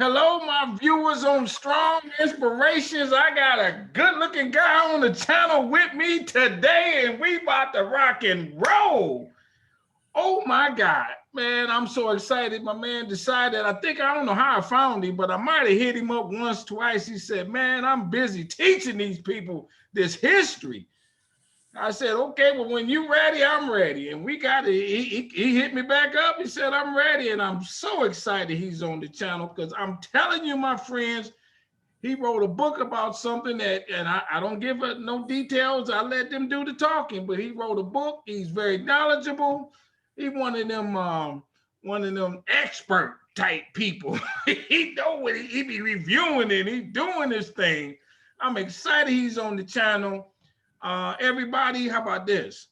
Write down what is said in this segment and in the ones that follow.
Hello, my viewers on Strong Inspirations. I got a good-looking guy on the channel with me today, and we about to rock and roll. Oh my God, man, I'm so excited. My man decided, I don't know how I found him, but I might have hit him up once, twice. He said, man, I'm busy teaching these people this history. I said, okay, well, when you ready, I'm ready. And we got it. He hit me back up. He said, I'm ready. And I'm so excited he's on the channel because I'm telling you, my friends, he wrote a book about something that, and I don't give it no details. I let them do the talking, but he wrote a book. He's very knowledgeable. He one of them expert type people. He know what he be reviewing it. He doing this thing. I'm excited he's on the channel. Everybody, how about this?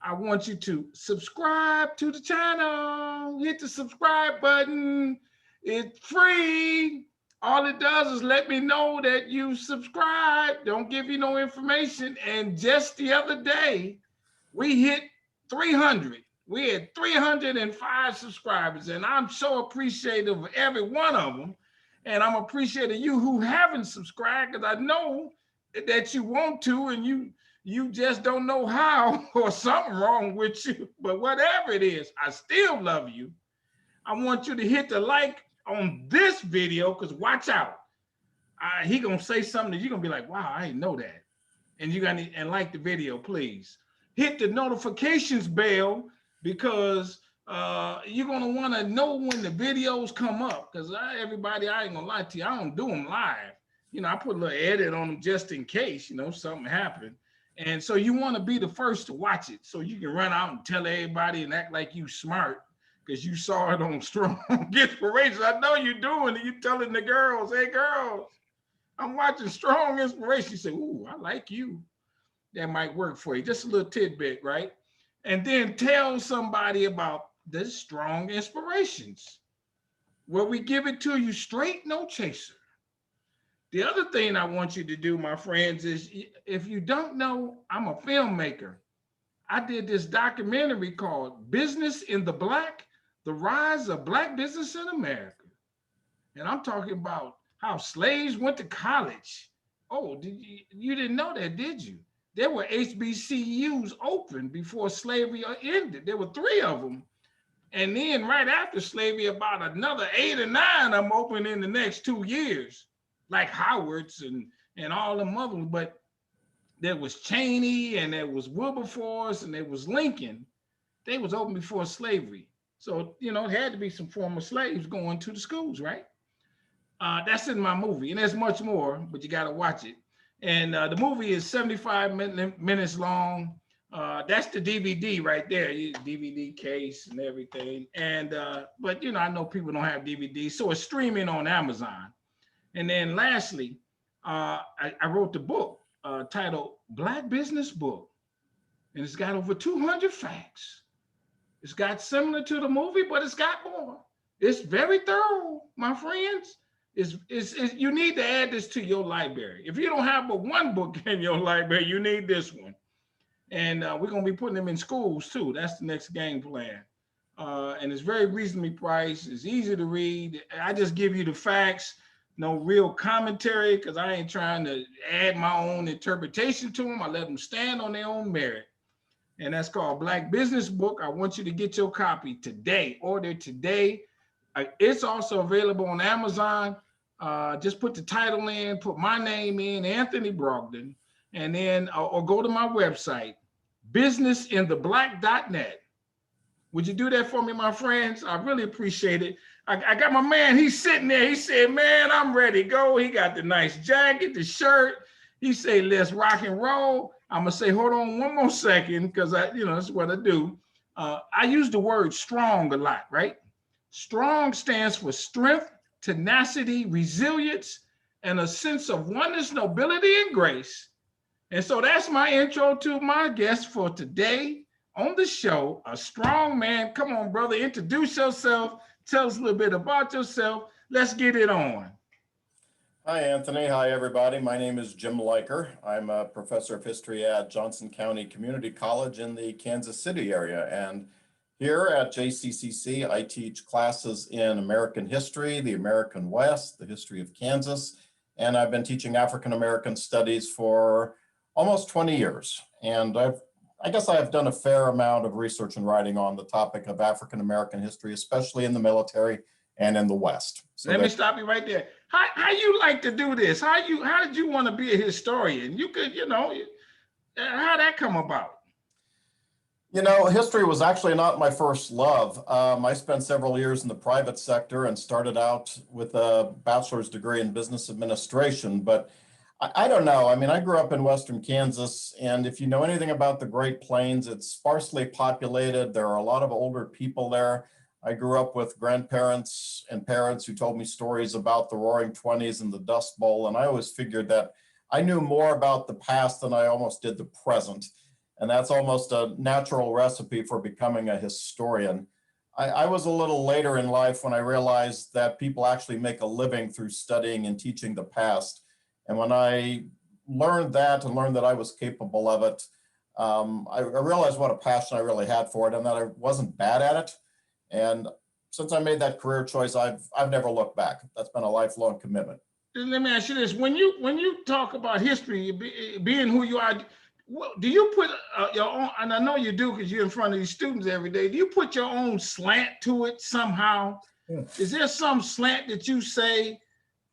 I want you to subscribe to the channel. Hit the subscribe button. It's free. All it does is let me know that you subscribe. Don't give you no information. And just the other day, we hit 300. We had 305 subscribers, and I'm so appreciative of every one of them. And I'm appreciative of you who haven't subscribed, because I know that you want to, and you just don't know how, or something wrong with you. But whatever it is, I still love you. I want you to hit the like on this video, because watch out. He gonna say something that you're gonna be like, wow, I didn't know that. And you gotta like the video, please. Hit the notifications bell, because you're gonna want to know when the videos come up. Because everybody, I ain't gonna lie to you, I don't do them live. You know, I put a little edit on them just in case, you know, something happened. And so you want to be the first to watch it, so you can run out and tell everybody and act like you smart because you saw it on Strong Inspiration. I know you're doing it. You're telling the girls, hey, girls, I'm watching Strong Inspiration. You say, ooh, I like you. That might work for you. Just a little tidbit, right? And then tell somebody about the Strong Inspirations, where we give it to you straight, no chaser. The other thing I want you to do, my friends, is if you don't know, I'm a filmmaker. I did this documentary called Business in the Black, The Rise of Black Business in America. And I'm talking about how slaves went to college. Oh, you didn't know that, did you? There were HBCUs open before slavery ended. There were 3 of them. And then right after slavery, about another 8 or 9 of them opened in the next 2 years. Like Howard's and all them others, but there was Cheney and there was Wilberforce and there was Lincoln. They was open before slavery. So, you know, it had to be some former slaves going to the schools, right? That's in my movie, and there's much more, but you got to watch it. And the movie is 75 minutes long. That's the DVD right there, DVD case and everything. And but, you know, I know people don't have DVDs, so it's streaming on Amazon. And then lastly, I wrote the book titled Black Business Book. And it's got over 200 facts. It's got similar to the movie, but it's got more. It's very thorough, my friends. You need to add this to your library. If you don't have but one book in your library, you need this one. And we're going to be putting them in schools too. That's the next game plan. And it's very reasonably priced. It's easy to read. I just give you the facts. No real commentary, because I ain't trying to add my own interpretation to them. I let them stand on their own merit. And that's called Black Business Book. I want you to get your copy today. Order today. It's also available on Amazon. Just put the title in, put my name in, Anthony Brogdon, and then or go to my website, businessintheblack.net. Would you do that for me, my friends? I really appreciate it. I got my man, he's sitting there. He said, man, I'm ready to go. He got the nice jacket, the shirt. He said, let's rock and roll. I'm going to say, hold on one more second, because that's what I do. I use the word strong a lot, right? Strong stands for strength, tenacity, resilience, and a sense of oneness, nobility, and grace. And so that's my intro to my guest for today on the show, a strong man. Come on, brother, introduce yourself. Tell us a little bit about yourself. Let's get it on. Hi, Anthony. Hi, everybody. My name is Jim Leiker. I'm a professor of history at Johnson County Community College in the Kansas City area. And Here at JCCC, I teach classes in American history, the American West, the history of Kansas, and I've been teaching African American studies for almost 20 years. And I guess I have done a fair amount of research and writing on the topic of African American history, especially in the military and in the West. So let me stop you right there. How you like to do this? How did you want to be a historian? You could, how'd that come about? You know, history was actually not my first love. I spent several years in the private sector and started out with a bachelor's degree in business administration. But I don't know. I mean, I grew up in Western Kansas, and if you know anything about the Great Plains, it's sparsely populated. There are a lot of older people there. I grew up with grandparents and parents who told me stories about the Roaring '20s and the Dust Bowl, and I always figured that I knew more about the past than I almost did the present. And that's almost a natural recipe for becoming a historian. I was a little later in life when I realized that people actually make a living through studying and teaching the past. And when I learned that and learned that I was capable of it, I realized what a passion I really had for it and that I wasn't bad at it. And since I made that career choice, I've never looked back. That's been a lifelong commitment. Let me ask you this: when you talk about history, being who you are, do you put your own? And I know you do because you're in front of these students every day. Do you put your own slant to it somehow? Yeah. Is there some slant that you say,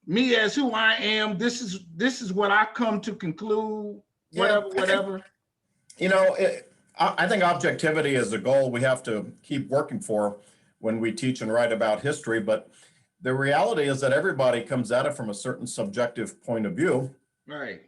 me as who I am, this is what I come to conclude, whatever? You know, I think objectivity is a goal we have to keep working for when we teach and write about history. But the reality is that everybody comes at it from a certain subjective point of view. Right.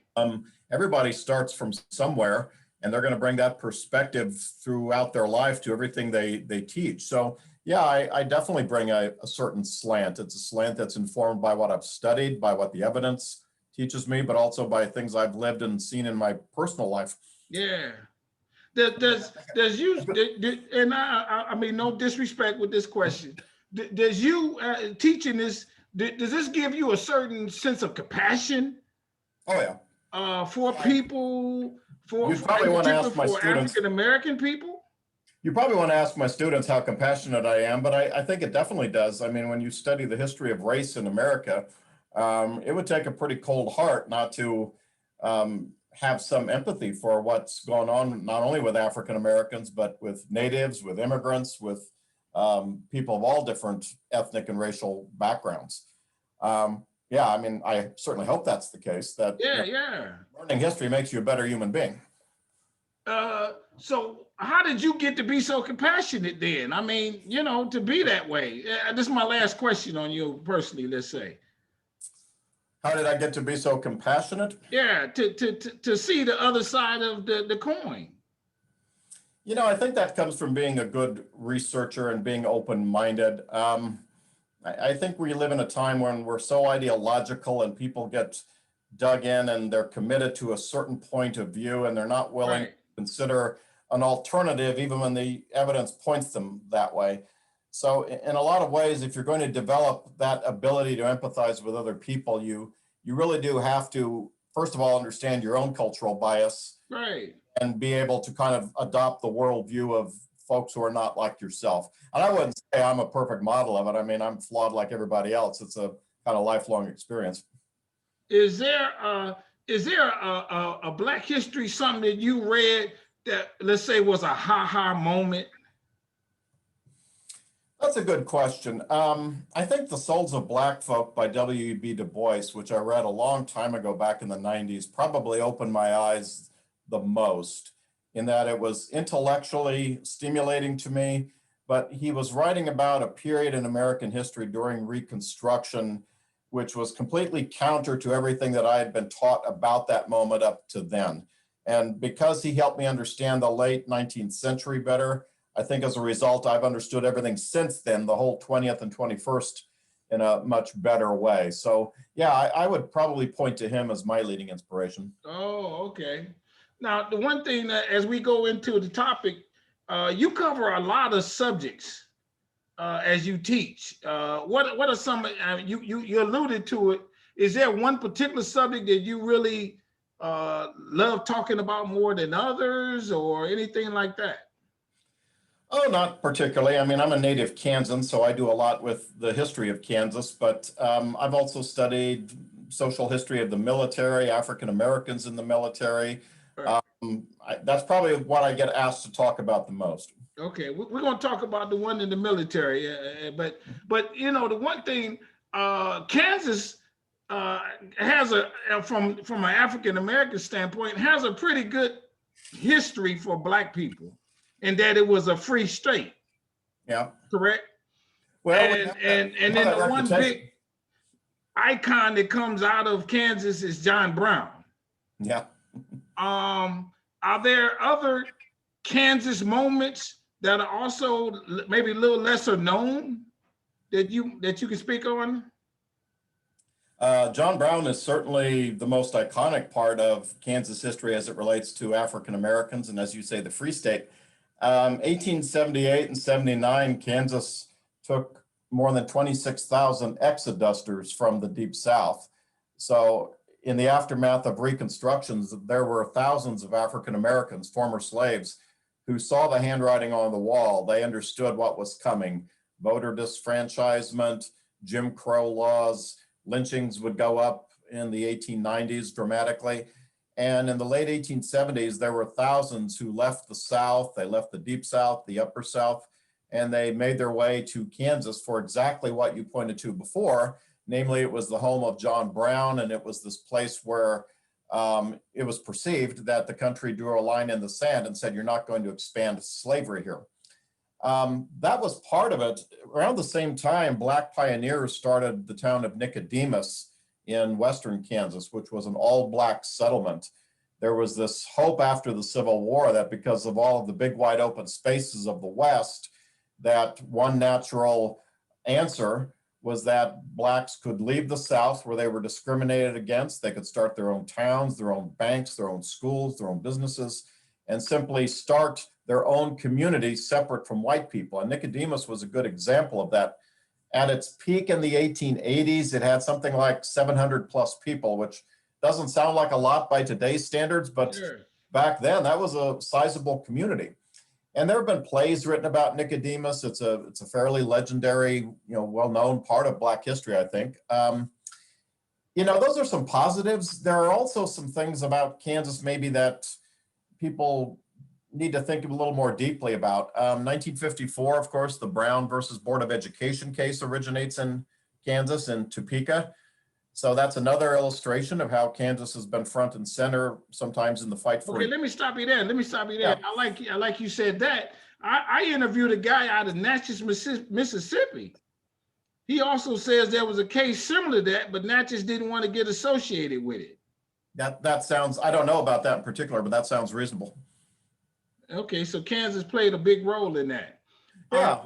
Everybody starts from somewhere, and they're going to bring that perspective throughout their life to everything they teach. So yeah, I definitely bring a certain slant. It's a slant that's informed by what I've studied, by what the evidence teaches me, but also by things I've lived and seen in my personal life. Yeah. Does you, and I mean, no disrespect with this question. Does you teaching this, does this give you a certain sense of compassion? Oh yeah. For people, for African American people? You probably want to ask my students how compassionate I am, but I think it definitely does. I mean, when you study the history of race in America, it would take a pretty cold heart not to have some empathy for what's going on, not only with African Americans, but with natives, with immigrants, with people of all different ethnic and racial backgrounds. Yeah, I mean, I certainly hope that's the case. That learning history makes you a better human being. So how did you get to be so compassionate then? I mean, to be that way. This is my last question on you personally, let's say. How did I get to be so compassionate? Yeah, to see the other side of the coin. You know, I think that comes from being a good researcher and being open-minded. I think we live in a time when we're so ideological and people get dug in and they're committed to a certain point of view and they're not willing to consider an alternative even when the evidence points them that way. So in a lot of ways, if you're going to develop that ability to empathize with other people, you really do have to, first of all, understand your own cultural bias. Right. And be able to kind of adopt the worldview of folks who are not like yourself. And I wouldn't say I'm a perfect model of it. I mean, I'm flawed like everybody else. It's a kind of lifelong experience. Is there a Black history, something that you read that, let's say, was a ha-ha moment? That's a good question. I think The Souls of Black Folk by W.E.B. Du Bois, which I read a long time ago back in the 90s, probably opened my eyes the most, in that it was intellectually stimulating to me, but he was writing about a period in American history during Reconstruction, which was completely counter to everything that I had been taught about that moment up to then. And because he helped me understand the late 19th century better, I think as a result, I've understood everything since then, the whole 20th and 21st, in a much better way. So yeah, I would probably point to him as my leading inspiration. Oh, okay. Now, the one thing that as we go into the topic, you cover a lot of subjects as you teach. What are some, you alluded to it. Is there one particular subject that you really love talking about more than others or anything like that? Oh, not particularly. I mean, I'm a native Kansan, so I do a lot with the history of Kansas, but I've also studied social history of the military, African Americans in the military. Right. That's probably what I get asked to talk about the most. Okay, we're going to talk about the one in the military, but you know the one thing, Kansas has from an African American standpoint has a pretty good history for Black people, in that it was a free state, Yeah. correct? Well, And we have then that the one reputation. big icon that comes out of Kansas is John Brown. Yeah. Are there other Kansas moments that are also maybe a little lesser known that you can speak on? John Brown is certainly the most iconic part of Kansas history as it relates to African Americans, and as you say, the Free State. 1878 and 79, Kansas took more than 26,000 exodusters from the Deep South. So in the aftermath of Reconstructions, there were thousands of African Americans, former slaves, who saw the handwriting on the wall. They understood what was coming: voter disfranchisement, Jim Crow laws. Lynchings would go up in the 1890s dramatically. And in the late 1870s, there were thousands who left the South. They left the Deep South, the Upper South, and they made their way to Kansas for exactly what you pointed to before. Namely, it was the home of John Brown, and it was this place where it was perceived that the country drew a line in the sand and said, you're not going to expand slavery here. That was part of it. Around the same time, Black pioneers started the town of Nicodemus in western Kansas, which was an all-Black settlement. There was this hope after the Civil War that because of all of the big wide open spaces of the West, that one natural answer was that Blacks could leave the South where they were discriminated against. They could start their own towns, their own banks, their own schools, their own businesses, and simply start their own community separate from white people. And Nicodemus was a good example of that. At its peak in the 1880s, it had something like 700 plus people, which doesn't sound like a lot by today's standards, but Sure. back then that was a sizable community. And there have been plays written about Nicodemus. It's a fairly legendary, well-known part of Black history, I think. Those are some positives. There are also some things about Kansas maybe that people need to think a little more deeply about. 1954, of course, the Brown versus Board of Education case originates in Kansas, in Topeka. So that's another illustration of how Kansas has been front and center sometimes in the fight for. Okay, let me stop you there. Yeah. I like you said that. I interviewed a guy out of Natchez, Mississippi. He also says there was a case similar to that, but Natchez didn't want to get associated with it. That sounds, I don't know about that in particular, but that sounds reasonable. Okay, so Kansas played a big role in that. Yeah.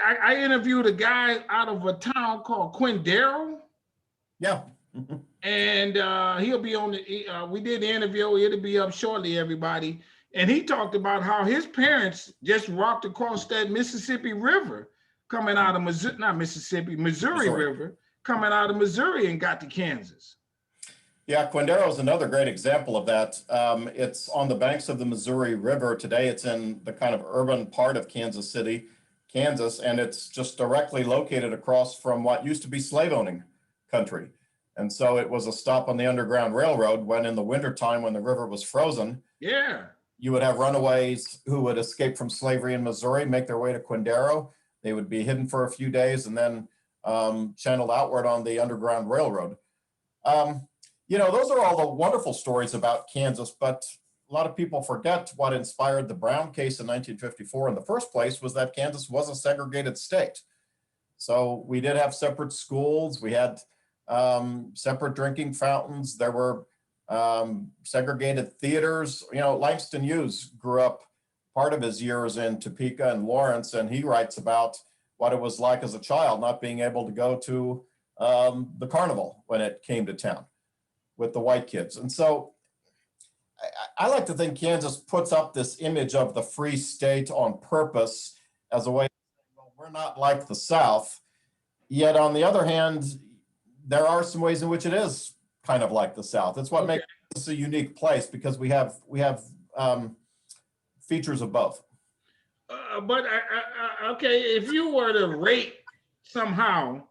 I interviewed a guy out of a town called Quindaro. Yeah. And he'll be on we did the interview, it'll be up shortly, everybody. And he talked about how his parents just walked across that Mississippi River coming out of Missouri River, coming out of Missouri and got to Kansas. Yeah, Quindaro is another great example of that. It's on the banks of the Missouri River. Today it's in the kind of urban part of Kansas City, Kansas, and it's just directly located across from what used to be slave-owning country. And so it was a stop on the Underground Railroad when in the wintertime, when the river was frozen, you would have runaways who would escape from slavery in Missouri, make their way to Quindaro. They would be hidden for a few days and then channeled outward on the Underground Railroad. Those are all the wonderful stories about Kansas, but a lot of people forget what inspired the Brown case in 1954 in the first place was that Kansas was a segregated state. So we did have separate schools. We had separate drinking fountains. There were segregated theaters. Langston Hughes grew up part of his years in Topeka and Lawrence, and he writes about what it was like as a child not being able to go to the carnival when it came to town with the white kids. And so I like to think Kansas puts up this image of the free state on purpose as a way of saying, well, we're not like the South. Yet on the other hand, there are some ways in which it is kind of like the South. It's what makes this a unique place because we have features of both. Okay, if you were to rate somehow,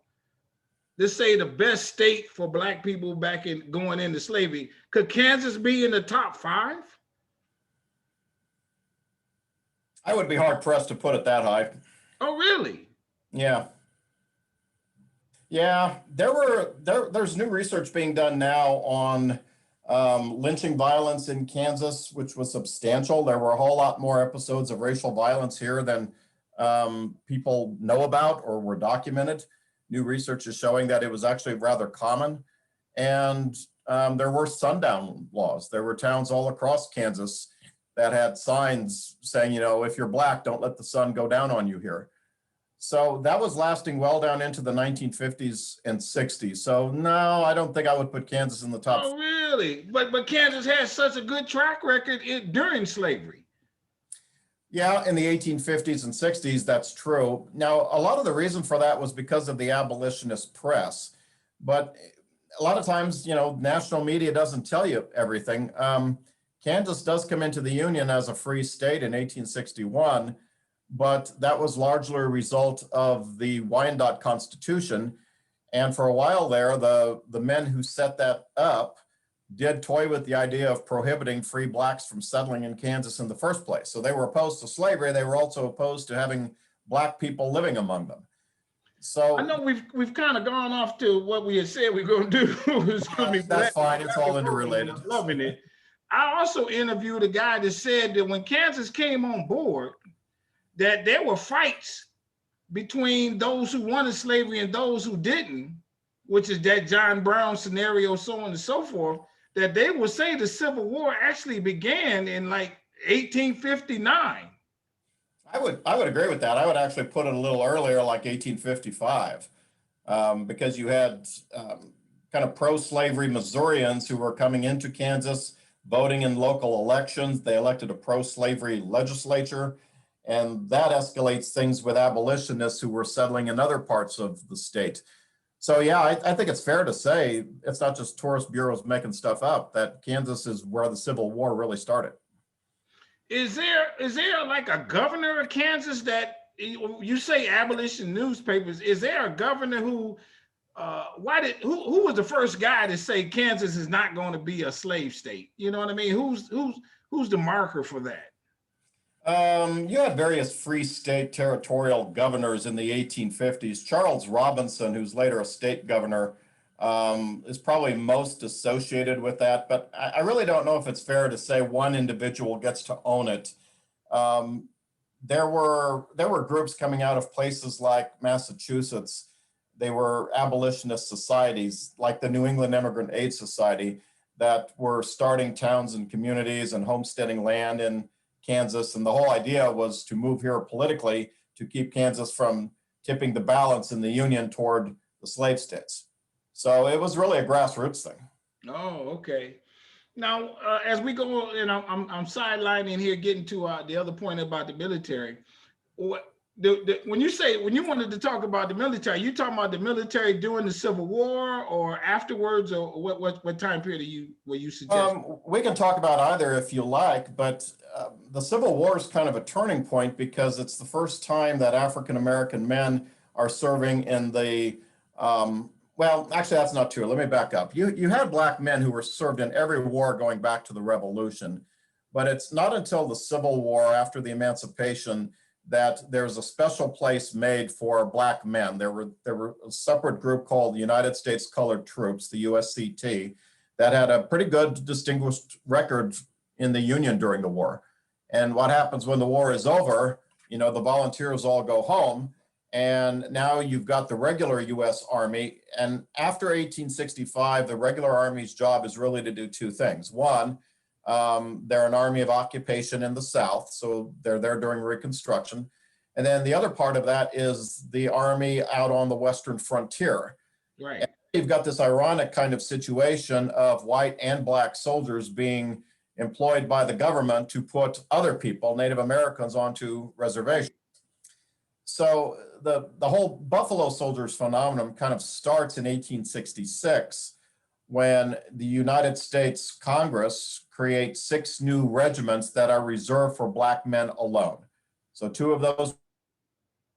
let's say the best state for black people back in going into slavery, could Kansas be in the top five? I would be hard pressed to put it that high. Oh, really? Yeah. Yeah, there's new research being done now on lynching violence in Kansas, which was substantial. There were a whole lot more episodes of racial violence here than people know about or were documented. New research is showing that it was actually rather common. And there were sundown laws. There were towns all across Kansas that had signs saying, you know, if you're black, don't let the sun go down on you here. So that was lasting well down into the 1950s and 60s. So no, I don't think I would put Kansas in the top. Oh, really? But Kansas has such a good track record during slavery. Yeah, in the 1850s and 60s, that's true. Now, a lot of the reason for that was because of the abolitionist press. But a lot of times, you know, national media doesn't tell you everything. Kansas does come into the Union as a free state in 1861. But that was largely a result of the Wyandotte Constitution. And for a while there, the men who set that up did toy with the idea of prohibiting free blacks from settling in Kansas in the first place. So they were opposed to slavery. They were also opposed to having black people living among them. So I know we've kind of gone off to what we had said we are going to do. Excuse me. That's fine. It's all interrelated. I'm loving it. I also interviewed a guy that said that when Kansas came on board, that there were fights between those who wanted slavery and those who didn't, which is that John Brown scenario, so on and so forth, that they would say the Civil War actually began in like 1859. I would agree with that. I would actually put it a little earlier, like 1855, because you had kind of pro-slavery Missourians who were coming into Kansas, voting in local elections. They elected a pro-slavery legislature. And that escalates things with abolitionists who were settling in other parts of the state. So yeah, I think it's fair to say it's not just tourist bureaus making stuff up, that Kansas is where the Civil War really started. Is there like a governor of Kansas that you say abolition newspapers? Is there a governor who who was the first guy to say Kansas is not going to be a slave state? You know what I mean? Who's the marker for that? You had various free state territorial governors in the 1850s. Charles Robinson, who's later a state governor, is probably most associated with that. But I really don't know if it's fair to say one individual gets to own it. There were groups coming out of places like Massachusetts. They were abolitionist societies like the New England Immigrant Aid Society that were starting towns and communities and homesteading land in Kansas. And the whole idea was to move here politically to keep Kansas from tipping the balance in the Union toward the slave states. So it was really a grassroots thing. Oh, okay. Now, as we go, and I'm sidelining here, getting to the other point about the military. When you wanted to talk about the military, you talking about the military during the Civil War or afterwards, or what time period were you suggesting? We can talk about either if you like, but the Civil War is kind of a turning point because it's the first time that African American men are serving in the well, actually, that's not true. Let me back up. You had black men who were served in every war going back to the Revolution, but it's not until the Civil War, after the Emancipation, that there's a special place made for black men. There were a separate group called the United States Colored Troops, the USCT, that had a pretty good distinguished record in the Union during the war. And what happens when the war is over, you know, the volunteers all go home. And now you've got the regular US Army. And after 1865, the regular Army's job is really to do two things. One, they're an army of occupation in the South, so they're there during Reconstruction. And then the other part of that is the army out on the Western frontier. Right. And you've got this ironic kind of situation of white and black soldiers being employed by the government to put other people, Native Americans, onto reservations. So the whole Buffalo Soldiers phenomenon kind of starts in 1866 when the United States Congress creates 6 new regiments that are reserved for black men alone. So 2 of those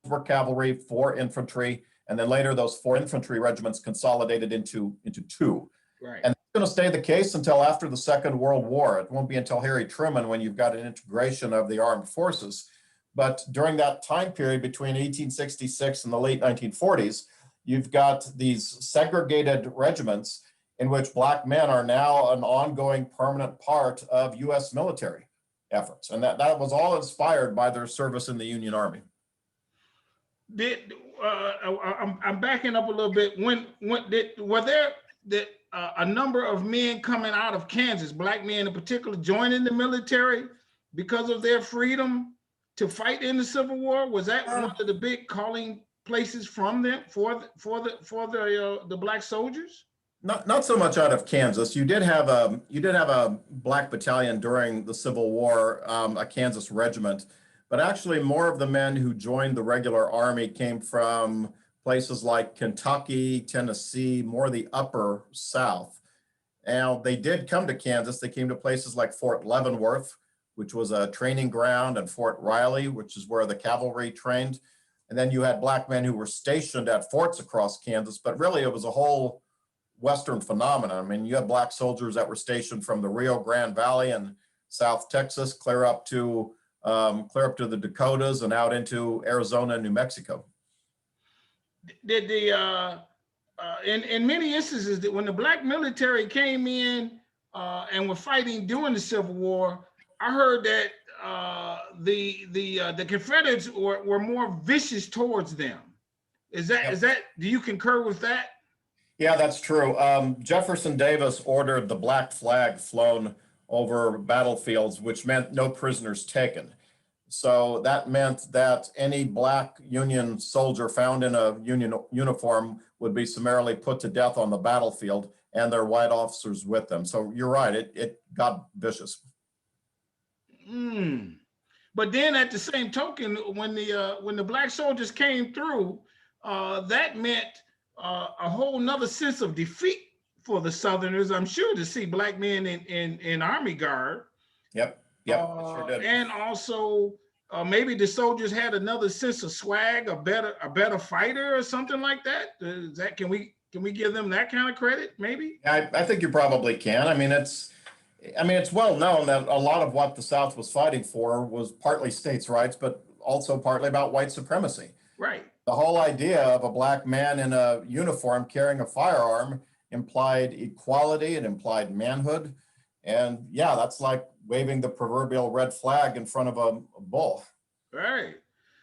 were cavalry, 4 infantry, and then later those 4 infantry regiments consolidated into 2. Right. And it's going to stay the case until after the Second World War. It won't be until Harry Truman when you've got an integration of the armed forces. But during that time period between 1866 and the late 1940s, you've got these segregated regiments in which Black men are now an ongoing permanent part of U.S. military efforts. And that was all inspired by their service in the Union Army. I'm backing up a little bit. Were there a number of men coming out of Kansas, Black men in particular, joining the military because of their freedom to fight in the Civil War? Was that one of the big calling places from them for the Black soldiers? Not so much out of Kansas. You did have a Black battalion during the Civil War, a Kansas regiment, but actually more of the men who joined the regular army came from places like Kentucky, Tennessee, more the upper South. Now, they did come to Kansas. They came to places like Fort Leavenworth, which was a training ground, and Fort Riley, which is where the cavalry trained. And then you had Black men who were stationed at forts across Kansas, but really it was a whole Western phenomenon. I mean, you had Black soldiers that were stationed from the Rio Grande Valley in South Texas, clear up to the Dakotas and out into Arizona and New Mexico. Did in many instances that when the Black military came in and were fighting during the Civil War, I heard that the Confederates were more vicious towards them. Is that do you concur with that? Yeah, that's true. Jefferson Davis ordered the black flag flown over battlefields, which meant no prisoners taken. So that meant that any Black Union soldier found in a Union uniform would be summarily put to death on the battlefield, and their white officers with them. So you're right, it got vicious. But then at the same token, when the Black soldiers came through, that meant a whole nother sense of defeat for the Southerners, I'm sure, to see Black men in Army Guard. Yep, sure did. And also maybe the soldiers had another sense of swag, a better fighter or something like that. Can we give them that kind of credit? Maybe. I think you probably can. I mean, it's well known that a lot of what the South was fighting for was partly states' rights, but also partly about white supremacy. Right. The whole idea of a Black man in a uniform carrying a firearm implied equality, it implied manhood. And yeah, that's like waving the proverbial red flag in front of a bull. Right.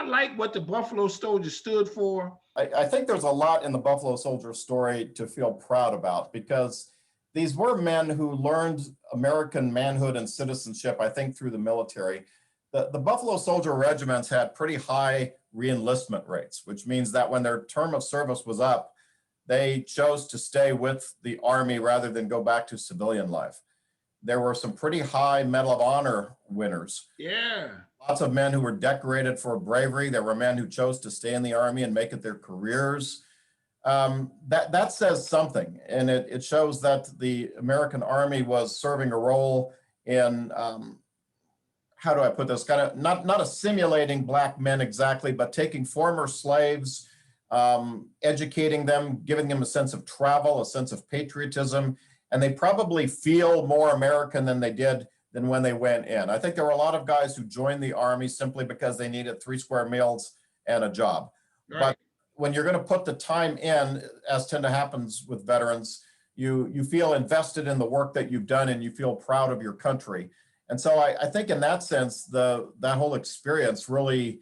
I like what the Buffalo Soldiers stood for. I think there's a lot in the Buffalo Soldier story to feel proud about, because these were men who learned American manhood and citizenship, I think, through the military. The Buffalo Soldier regiments had pretty high reenlistment rates, which means that when their term of service was up, they chose to stay with the Army rather than go back to civilian life. There were some pretty high Medal of Honor winners. Yeah. Lots of men who were decorated for bravery. There were men who chose to stay in the Army and make it their careers. That says something, and it shows that the American Army was serving a role in, how do I put this, kind of not assimilating Black men exactly, but taking former slaves, educating them, giving them a sense of travel, a sense of patriotism, and they probably feel more American than they did than when they went in. I think there were a lot of guys who joined the Army simply because they needed 3 square meals and a job. Right. But when you're going to put the time in, as tend to happens with veterans, you feel invested in the work that you've done and you feel proud of your country. And so I think in that sense, that whole experience really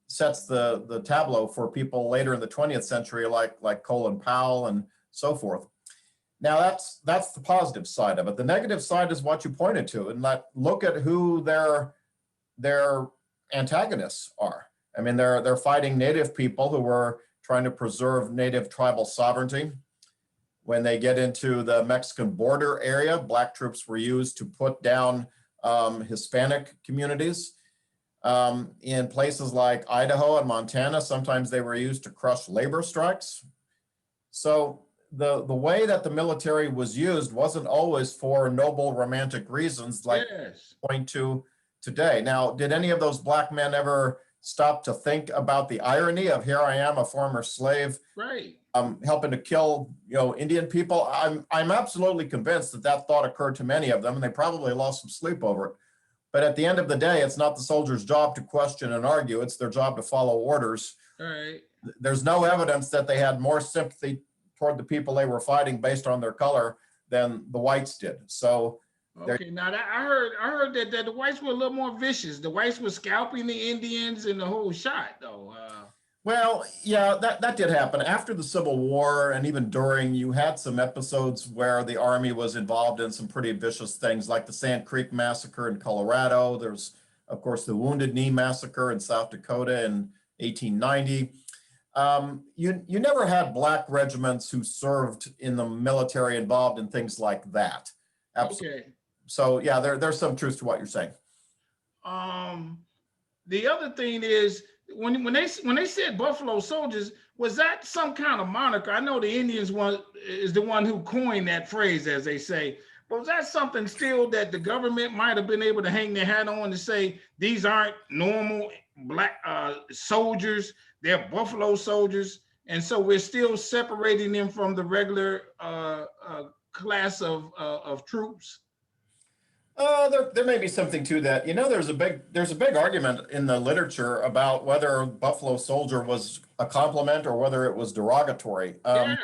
sets the tableau for people later in the 20th century, like Colin Powell and so forth. Now that's the positive side of it. The negative side is what you pointed to, and look at who their antagonists are. I mean, they're fighting Native people who were trying to preserve Native tribal sovereignty. When they get into the Mexican border area, Black troops were used to put down Hispanic communities. In places like Idaho and Montana, sometimes they were used to crush labor strikes. So the way that the military was used wasn't always for noble romantic reasons, like point to today. Now, did any of those black men ever stop to think about the irony of here I am, a former slave, Right. helping to kill, Indian people? I'm absolutely convinced that that thought occurred to many of them, and they probably lost some sleep over it. But at the end of the day, it's not the soldiers' job to question and argue. It's their job to follow orders. All right. There's no evidence that they had more sympathy toward the people they were fighting based on their color than the whites did. So, okay, now that I heard that the whites were a little more vicious. The whites were scalping the Indians in the whole shot, though. Well, yeah, that did happen. After the Civil War and even during, you had some episodes where the Army was involved in some pretty vicious things, like the Sand Creek Massacre in Colorado. There's, of course, the Wounded Knee Massacre in South Dakota in 1890. You never had black regiments who served in the military involved in things like that. Absolutely. Okay. So, yeah, there's some truth to what you're saying. The other thing is, when they said Buffalo Soldiers, was that some kind of moniker? I know the Indians is the one who coined that phrase, as they say. But was that something still that the government might have been able to hang their hat on to say these aren't normal black soldiers, they're Buffalo Soldiers, and so we're still separating them from the regular class of troops? There may be something to that. There's a big argument in the literature about whether Buffalo Soldier was a compliment or whether it was derogatory. Yeah.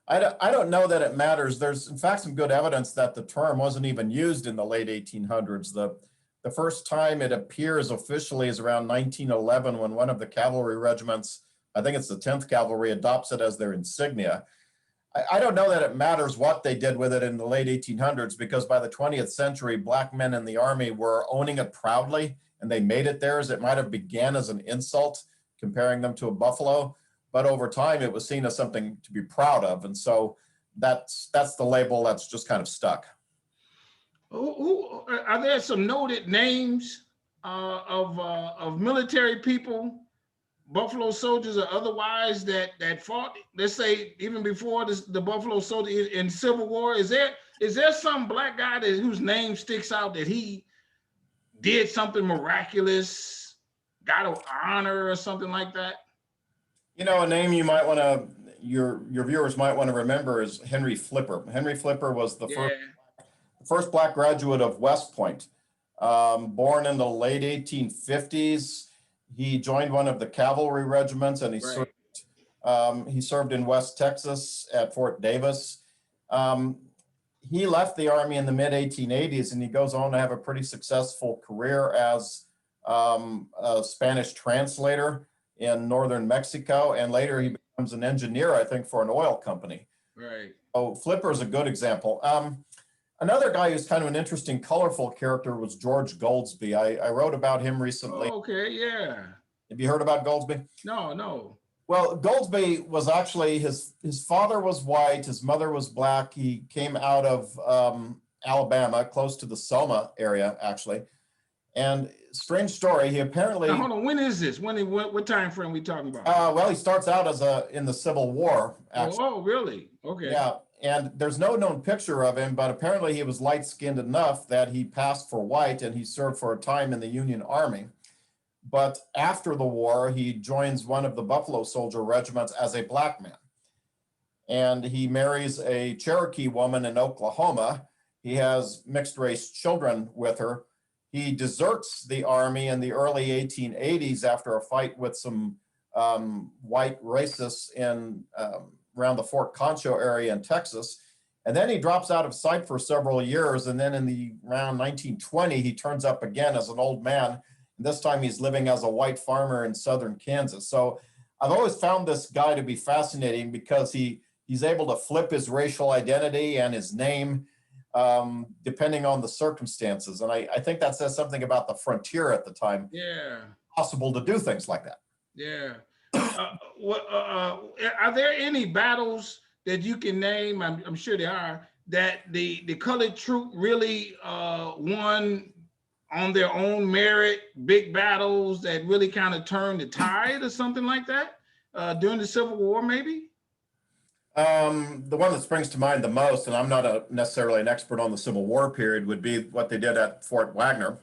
I don't know that it matters. There's, in fact, some good evidence that the term wasn't even used in the late 1800s. The first time it appears officially is around 1911 when one of the cavalry regiments, I think it's the 10th Cavalry, adopts it as their insignia. I don't know that it matters what they did with it in the late 1800s, because by the 20th century, black men in the Army were owning it proudly, and they made it theirs. It might have began as an insult, comparing them to a buffalo, but over time it was seen as something to be proud of. And so that's the label that's just kind of stuck. Are there some noted names of military people, Buffalo Soldiers or otherwise, that fought, let's say, even before the Buffalo Soldier in Civil War? Is there some black guy whose name sticks out, that he did something miraculous, got an honor or something like that? A name you might want to, your viewers might want to remember is Henry Flipper. Henry Flipper was the first black graduate of West Point, born in the late 1850s. He joined one of the cavalry regiments, and he served in West Texas at Fort Davis. He left the Army in the mid 1880s, and he goes on to have a pretty successful career as a Spanish translator in northern Mexico, and later he becomes an engineer, I think, for an oil company. Right. Oh, Flipper is a good example. Another guy who's kind of an interesting, colorful character was George Goldsby. I wrote about him recently. Oh, okay, yeah. Have you heard about Goldsby? No. Well, Goldsby was actually, his father was white, his mother was black. He came out of Alabama, close to the Selma area, actually. And strange story, he apparently... Now, hold on, when is this? What time frame are we talking about? Well, he starts out in the Civil War, actually. Oh, really? Okay. Yeah. And there's no known picture of him, but apparently he was light-skinned enough that he passed for white, and he served for a time in the Union Army. But after the war, he joins one of the Buffalo Soldier regiments as a black man. And he marries a Cherokee woman in Oklahoma. He has mixed-race children with her. He deserts the Army in the early 1880s after a fight with some white racists in around the Fort Concho area in Texas. And then he drops out of sight for several years. And then around 1920, he turns up again as an old man. And this time he's living as a white farmer in southern Kansas. So I've always found this guy to be fascinating because he's able to flip his racial identity and his name depending on the circumstances. And I think that says something about the frontier at the time. Yeah. Possible to do things like that. Yeah. Are there any battles that you can name? I'm sure there are, that the colored troop really won on their own merit, big battles that really kind of turned the tide or something like that during the Civil War, maybe? The one that springs to mind the most, and I'm not necessarily an expert on the Civil War period, would be what they did at Fort Wagner.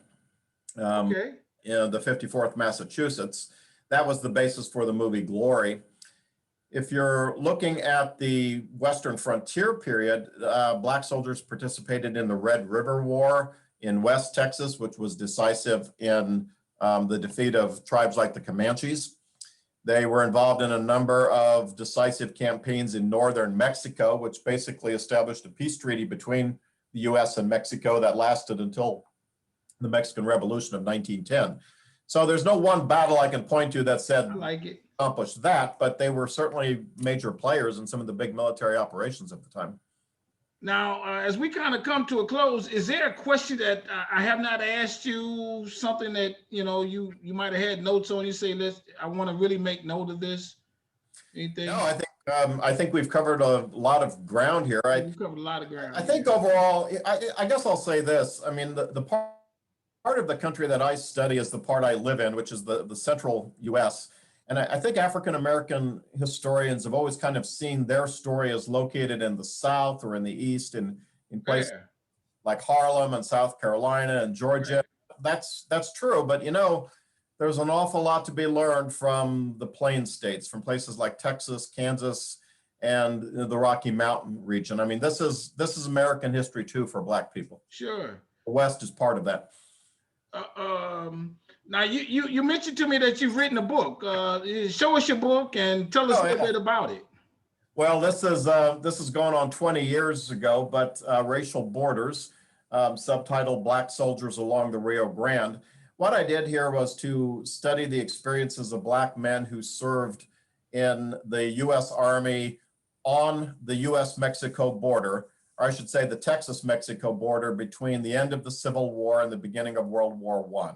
Okay. in the 54th Massachusetts. That was the basis for the movie Glory. If you're looking at the Western frontier period, Black soldiers participated in the Red River War in West Texas, which was decisive in the defeat of tribes like the Comanches. They were involved in a number of decisive campaigns in northern Mexico, which basically established a peace treaty between the US and Mexico that lasted until the Mexican Revolution of 1910. So there's no one battle I can point to that said I like it. accomplished that, but they were certainly major players in some of the big military operations at the time. Now, as we kind of come to a close, is there a question that I have not asked you? Something that you might have had notes on? You say, I want to really make note of this. Anything? No, I think we've covered a lot of ground here. We've covered a lot of ground. I think overall, I guess I'll say this. I mean, the part of the country that I study is the part I live in, which is the central U.S. And I think African-American historians have always kind of seen their story as located in the South or in the East, in places like Harlem and South Carolina and Georgia. Right. That's true, but there's an awful lot to be learned from the Plain States, from places like Texas, Kansas, and the Rocky Mountain region. I mean, this is American history too for Black people. Sure. The West is part of that. Now you mentioned to me that you've written a book. Show us your book and tell us a little bit about it. Well, this is going on 20 years ago, but Racial Borders, subtitled Black Soldiers Along the Rio Grande. What I did here was to study the experiences of Black men who served in the U.S. Army on the U.S.-Mexico border, or I should say the Texas-Mexico border, between the end of the Civil War and the beginning of World War I.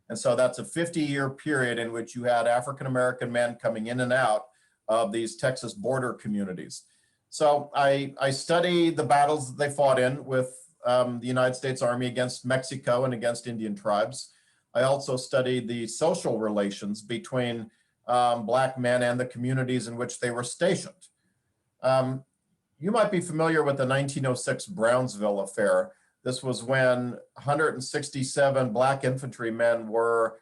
And so that's a 50-year period in which you had African-American men coming in and out of these Texas border communities. So I study the battles that they fought in with the United States Army against Mexico and against Indian tribes. I also studied the social relations between Black men and the communities in which they were stationed. You might be familiar with the 1906 Brownsville affair. This was when 167 Black infantrymen were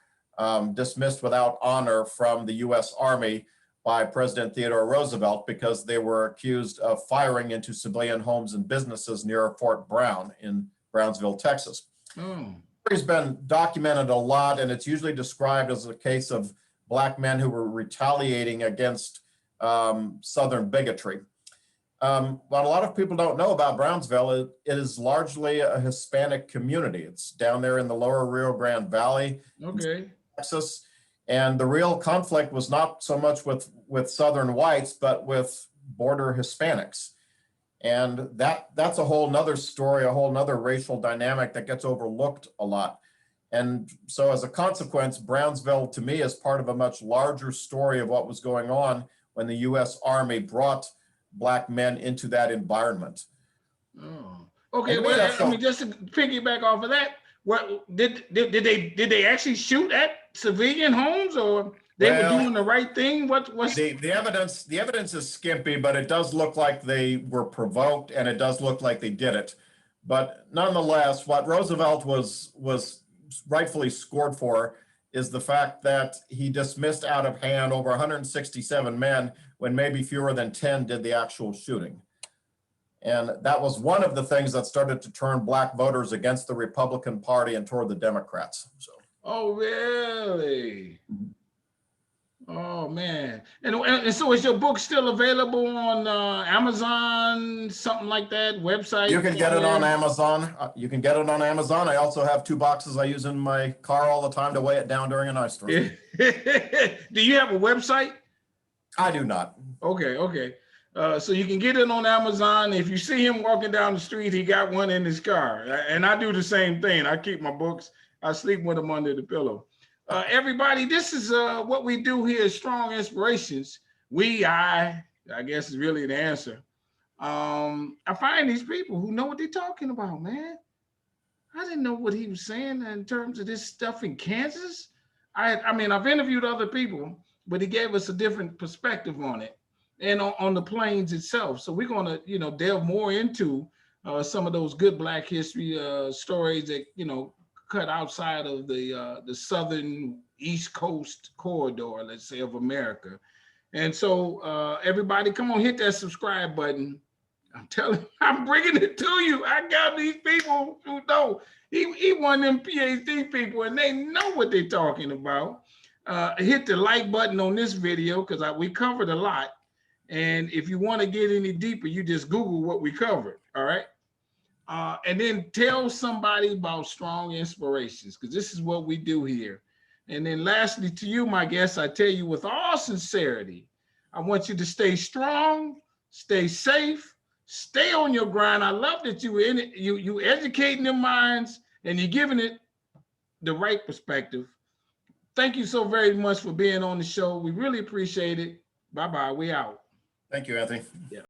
dismissed without honor from the US Army by President Theodore Roosevelt because they were accused of firing into civilian homes and businesses near Fort Brown in Brownsville, Texas. It's been documented a lot, and it's usually described as a case of Black men who were retaliating against Southern bigotry. What a lot of people don't know about Brownsville, it is largely a Hispanic community. It's down there in the lower Rio Grande Valley, Texas. And the real conflict was not so much with Southern whites, but with border Hispanics. And that's a whole nother story, a whole nother racial dynamic that gets overlooked a lot. And so as a consequence, Brownsville to me is part of a much larger story of what was going on when the US Army brought Black men into that environment. Okay, well, I mean, just to piggyback off of that, what did they actually shoot at civilian homes, or they were doing the right thing? What's the evidence? The evidence is skimpy, but it does look like they were provoked, and it does look like they did it. But nonetheless, what Roosevelt was rightfully scored for is the fact that he dismissed out of hand over 167 men when maybe fewer than 10 did the actual shooting. And that was one of the things that started to turn Black voters against the Republican Party and toward the Democrats. So. Oh, really? Oh, man. And so is your book still available on Amazon, something like that, website? You can get it on Amazon. You can get it on Amazon. I also have 2 boxes I use in my car all the time to weigh it down during an ice storm. Do you have a website? I do not. Okay. So you can get it on Amazon. If you see him walking down the street, he got one in his car. And I do the same thing. I keep my books. I sleep with them under the pillow. Everybody, this is what we do here at Strong Inspirations. I guess is really the answer. I find these people who know what they're talking about, man. I didn't know what he was saying in terms of this stuff in Kansas. I mean, I've interviewed other people, but he gave us a different perspective on it and on the plains itself. So we're going to, delve more into some of those good Black history stories that, cut outside of the southern East Coast corridor, let's say, of America. And so everybody, come on, hit that subscribe button. I'm telling you, I'm bringing it to you. I got these people who know. He one of them PhD people, and they know what they're talking about. Hit the like button on this video because we covered a lot. And if you want to get any deeper, you just Google what we covered, all right? And then tell somebody about Strong Inspirations, because this is what we do here. And then lastly, to you, my guests, I tell you with all sincerity, I want you to stay strong, stay safe, stay on your grind. I love that you in it, you educating their minds and you're giving it the right perspective. Thank you so very much for being on the show. We really appreciate it. Bye-bye. We out. Thank you, Anthony. Yeah.